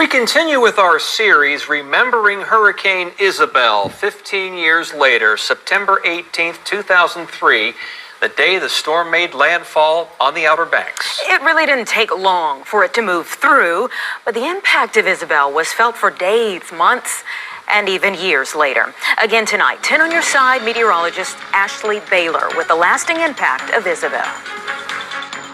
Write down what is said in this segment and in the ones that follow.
We continue with our series, Remembering Hurricane Isabel, 15 years later, September 18th, 2003, the day the storm made landfall on the Outer Banks. It really didn't take long for it to move through, but the impact of Isabel was felt for days, months, and even years later. Again tonight, 10 on your side, meteorologist Ashley Baylor with the lasting impact of Isabel.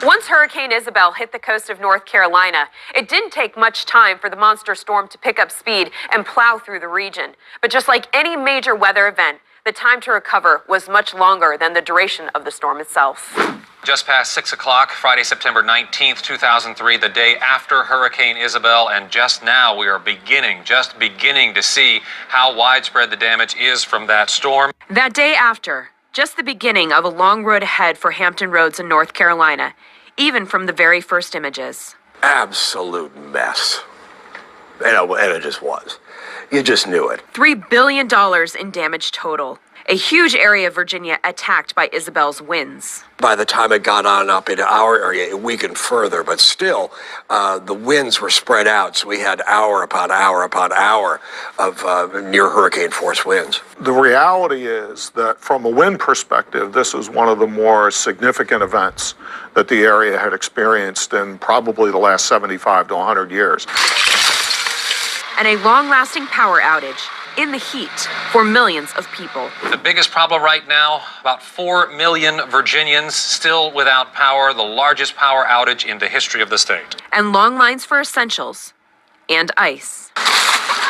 Once Hurricane Isabel hit the coast of North Carolina, it didn't take much time for the monster storm to pick up speed and plow through the region. But just like any major weather event, the time to recover was much longer than the duration of the storm itself. Just past 6 o'clock, Friday, September 19th, 2003, the day after Hurricane Isabel, and just now we are just beginning to see how widespread the damage is from that storm. That day after, just the beginning of a long road ahead for Hampton Roads in North Carolina, even from the very first images. Absolute mess. And it just was. You just knew it. $3 billion in damage total. A huge area of Virginia attacked by Isabel's winds. By the time it got on up into our area, it weakened further, but still, the winds were spread out, so we had hour upon hour upon hour of near hurricane force winds. The reality is that from a wind perspective, this is one of the more significant events that the area had experienced in probably the last 75 to 100 years. And a long-lasting power outage in the heat for millions of people. The biggest problem right now, about 4 million Virginians still without power, the largest power outage in the history of the state. And long lines for essentials and ice.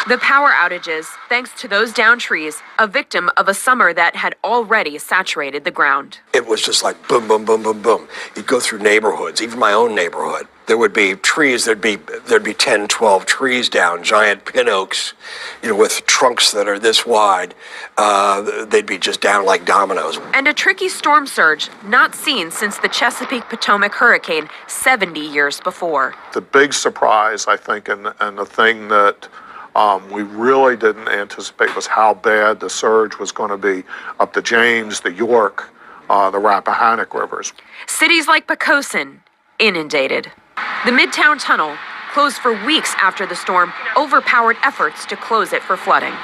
The power outages, thanks to those downed trees, a victim of a summer that had already saturated the ground. It was just like boom, boom, boom, boom, boom. You'd go through neighborhoods, even my own neighborhood. There would be trees, there'd be 10, 12 trees down, giant pin oaks, with trunks that are this wide. They'd be just down like dominoes. And a tricky storm surge not seen since the Chesapeake Potomac hurricane 70 years before. The big surprise, I think, and the thing that we really didn't anticipate was how bad the surge was going to be up the James, the York, the Rappahannock rivers. Cities like Poquoson inundated. The Midtown Tunnel, closed for weeks after the storm, overpowered efforts to close it for flooding.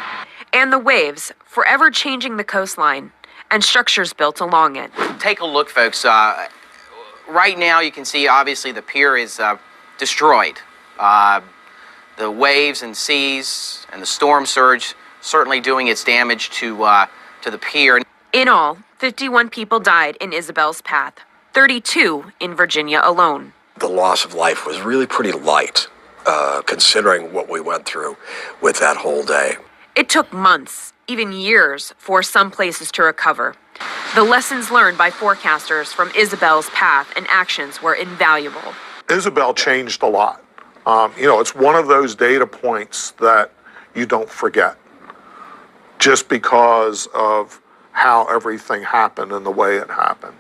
And the waves, forever changing the coastline and structures built along it. Take a look, folks. Right now you can see, obviously, the pier is destroyed. The waves and seas and the storm surge certainly doing its damage to the pier. In all, 51 people died in Isabel's path, 32 in Virginia alone. The loss of life was really pretty light, considering what we went through with that whole day. It took months, even years, for some places to recover. The lessons learned by forecasters from Isabel's path and actions were invaluable. Isabel changed a lot. It's one of those data points that you don't forget, just because of how everything happened and the way it happened.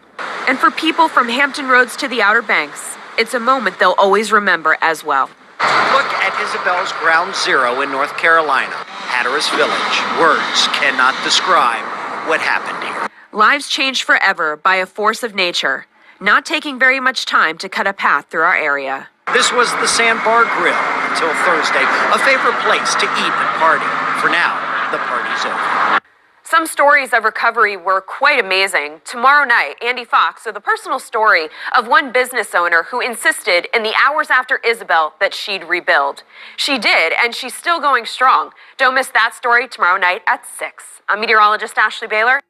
And for people from Hampton Roads to the Outer Banks, it's a moment they'll always remember as well. Look at Isabel's ground zero in North Carolina, Hatteras Village. Words cannot describe what happened here. Lives changed forever by a force of nature, not taking very much time to cut a path through our area. This was the Sandbar Grill until Thursday, a favorite place to eat and party. For now, the party's over. Some stories of recovery were quite amazing. Tomorrow night, Andy Fox with a personal story of one business owner who insisted in the hours after Isabel that she'd rebuild. She did, and she's still going strong. Don't miss that story tomorrow night at 6. I'm meteorologist Ashley Baylor.